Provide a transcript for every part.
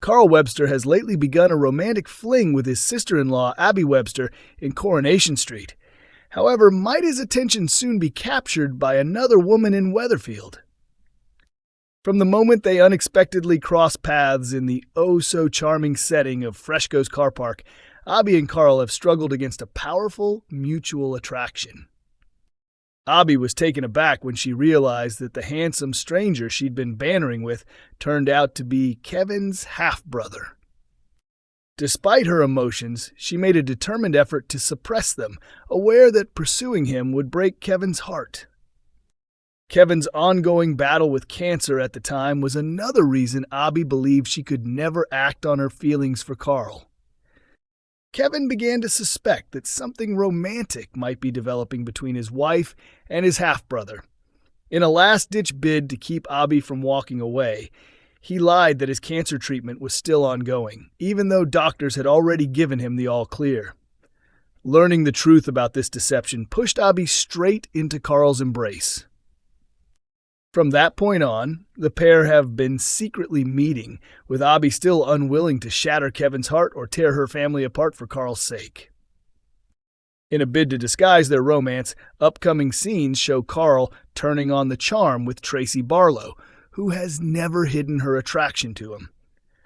Carl Webster has lately begun a romantic fling with his sister-in-law, Abby Webster, in Coronation Street. However, might his attention soon be captured by another woman in Weatherfield? From the moment they unexpectedly cross paths in the oh-so-charming setting of Freshco's car park, Abby and Carl have struggled against a powerful mutual attraction. Abby was taken aback when she realized that the handsome stranger she'd been bantering with turned out to be Kevin's half-brother. Despite her emotions, she made a determined effort to suppress them, aware that pursuing him would break Kevin's heart. Kevin's ongoing battle with cancer at the time was another reason Abby believed she could never act on her feelings for Carl. Kevin began to suspect that something romantic might be developing between his wife and his half-brother. In a last-ditch bid to keep Abby from walking away, he lied that his cancer treatment was still ongoing, even though doctors had already given him the all-clear. Learning the truth about this deception pushed Abby straight into Carl's embrace. From that point on, the pair have been secretly meeting, with Abby still unwilling to shatter Kevin's heart or tear her family apart for Carl's sake. In a bid to disguise their romance, upcoming scenes show Carl turning on the charm with Tracy Barlow, who has never hidden her attraction to him.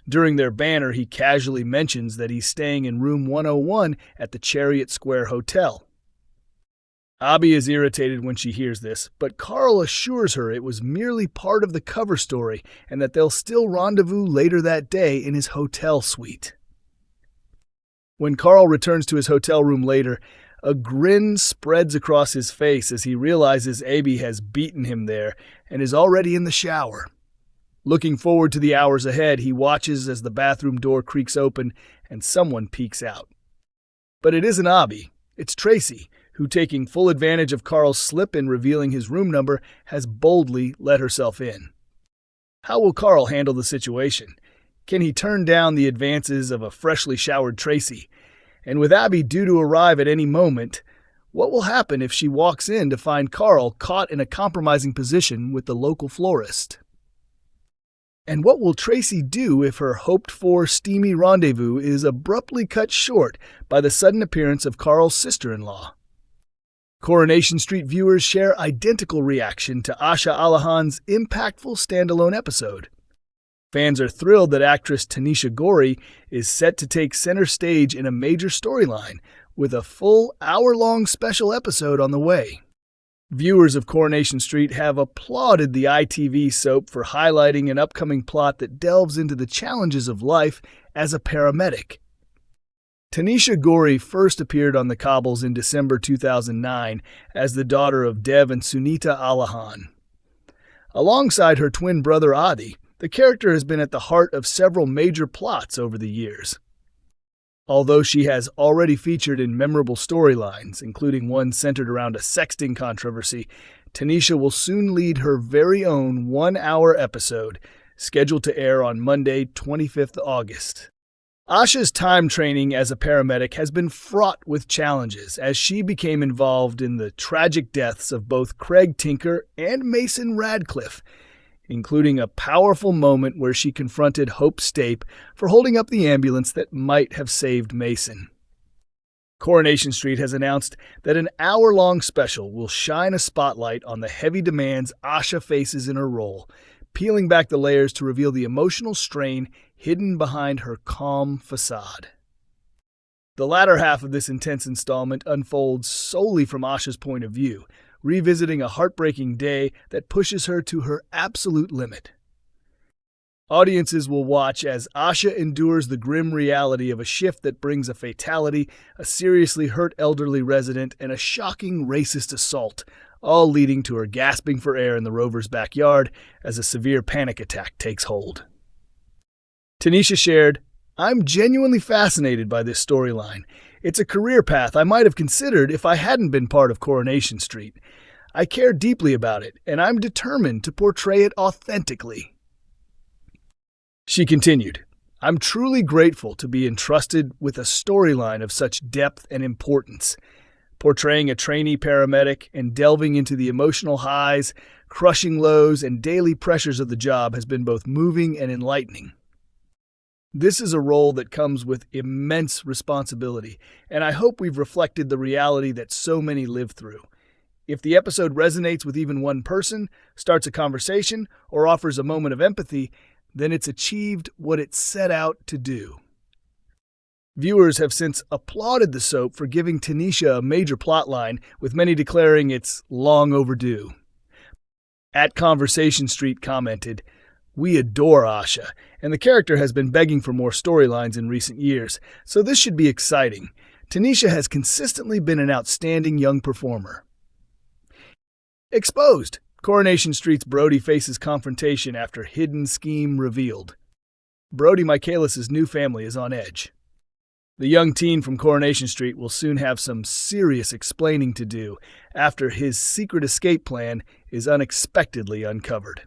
During their banter, he casually mentions that he's staying in room 101 at the Chariot Square Hotel. Abby is irritated when she hears this, but Carl assures her it was merely part of the cover story and that they'll still rendezvous later that day in his hotel suite. When Carl returns to his hotel room later, a grin spreads across his face as he realizes Abby has beaten him there and is already in the shower. Looking forward to the hours ahead, he watches as the bathroom door creaks open and someone peeks out. But it isn't Abby, it's Tracy, who, taking full advantage of Carl's slip in revealing his room number, has boldly let herself in. How will Carl handle the situation? Can he turn down the advances of a freshly showered Tracy? And with Abby due to arrive at any moment, what will happen if she walks in to find Carl caught in a compromising position with the local florist? And what will Tracy do if her hoped-for steamy rendezvous is abruptly cut short by the sudden appearance of Carl's sister-in-law? Coronation Street viewers share identical reaction to Asha Alahan's impactful standalone episode. Fans are thrilled that actress Tanisha Gori is set to take center stage in a major storyline, with a full hour-long special episode on the way. Viewers of Coronation Street have applauded the ITV soap for highlighting an upcoming plot that delves into the challenges of life as a paramedic. Tanisha Gori first appeared on the cobbles in December 2009 as the daughter of Dev and Sunita Alahan. Alongside her twin brother Aadi, the character has been at the heart of several major plots over the years. Although she has already featured in memorable storylines, including one centered around a sexting controversy, Tanisha will soon lead her very own one-hour episode, scheduled to air on Monday, 25th August. Asha's time training as a paramedic has been fraught with challenges as she became involved in the tragic deaths of both Craig Tinker and Mason Radcliffe, including a powerful moment where she confronted Hope Stape for holding up the ambulance that might have saved Mason. Coronation Street has announced that an hour-long special will shine a spotlight on the heavy demands Asha faces in her role, peeling back the layers to reveal the emotional strain hidden behind her calm facade. The latter half of this intense installment unfolds solely from Asha's point of view, revisiting a heartbreaking day that pushes her to her absolute limit. Audiences will watch as Asha endures the grim reality of a shift that brings a fatality, a seriously hurt elderly resident, and a shocking racist assault, all leading to her gasping for air in the Rover's backyard as a severe panic attack takes hold. Tanisha shared, "I'm genuinely fascinated by this storyline. It's a career path I might have considered if I hadn't been part of Coronation Street. I care deeply about it, and I'm determined to portray it authentically." She continued, "I'm truly grateful to be entrusted with a storyline of such depth and importance. Portraying a trainee paramedic and delving into the emotional highs, crushing lows, and daily pressures of the job has been both moving and enlightening." This is a role that comes with immense responsibility, and I hope we've reflected the reality that so many live through. If the episode resonates with even one person, starts a conversation, or offers a moment of empathy, then it's achieved what it set out to do. Viewers have since applauded the soap for giving Tanisha a major plotline, with many declaring it's long overdue. At Conversation Street commented, "We adore Asha, and the character has been begging for more storylines in recent years, so this should be exciting. Tanisha has consistently been an outstanding young performer." Exposed. Coronation Street's Brody faces confrontation after hidden scheme revealed. Brody Michaelis' new family is on edge. The young teen from Coronation Street will soon have some serious explaining to do after his secret escape plan is unexpectedly uncovered.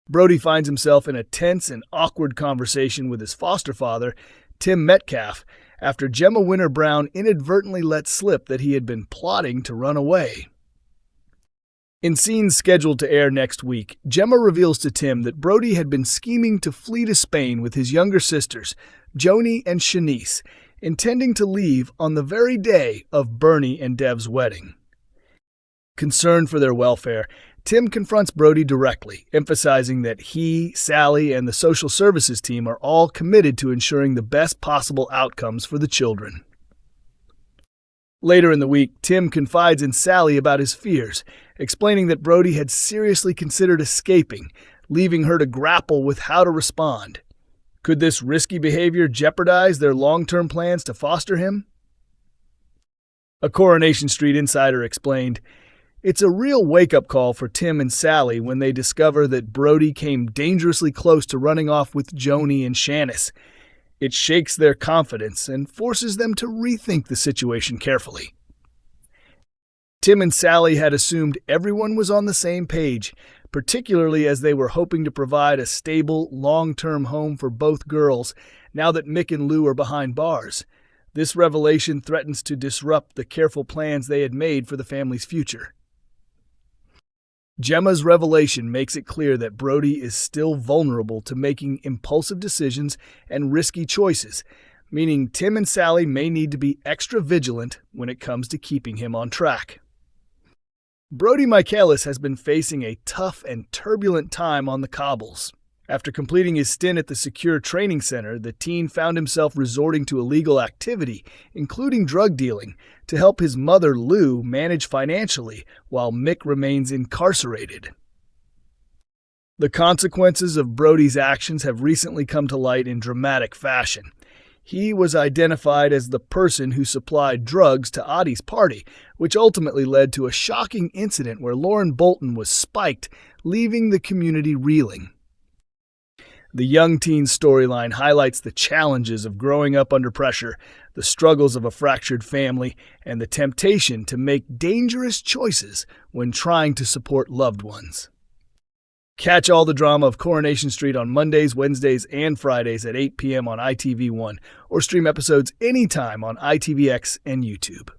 Brody finds himself in a tense and awkward conversation with his foster father, Tim Metcalf, after Gemma Winter Brown inadvertently let slip that he had been plotting to run away. In scenes scheduled to air next week, Gemma reveals to Tim that Brody had been scheming to flee to Spain with his younger sisters, Joni and Shanice, intending to leave on the very day of Bernie and Dev's wedding. Concerned for their welfare, Tim confronts Brody directly, emphasizing that he, Sally, and the social services team are all committed to ensuring the best possible outcomes for the children. Later in the week, Tim confides in Sally about his fears, explaining that Brody had seriously considered escaping, leaving her to grapple with how to respond. Could this risky behavior jeopardize their long-term plans to foster him? A Coronation Street insider explained, "It's a real wake-up call for Tim and Sally when they discover that Brody came dangerously close to running off with Joni and Shanice. It shakes their confidence and forces them to rethink the situation carefully." Tim and Sally had assumed everyone was on the same page, particularly as they were hoping to provide a stable, long-term home for both girls now that Mick and Lou are behind bars. This revelation threatens to disrupt the careful plans they had made for the family's future. Gemma's revelation makes it clear that Brody is still vulnerable to making impulsive decisions and risky choices, meaning Tim and Sally may need to be extra vigilant when it comes to keeping him on track. Brody Michaelis has been facing a tough and turbulent time on the cobbles. After completing his stint at the Secure Training Center, the teen found himself resorting to illegal activity, including drug dealing, to help his mother, Lou, manage financially while Mick remains incarcerated. The consequences of Brody's actions have recently come to light in dramatic fashion. He was identified as the person who supplied drugs to Aadi's party, which ultimately led to a shocking incident where Lauren Bolton was spiked, leaving the community reeling. The young teen's storyline highlights the challenges of growing up under pressure, the struggles of a fractured family, and the temptation to make dangerous choices when trying to support loved ones. Catch all the drama of Coronation Street on Mondays, Wednesdays, and Fridays at 8 p.m. on ITV1, or stream episodes anytime on ITVX and YouTube.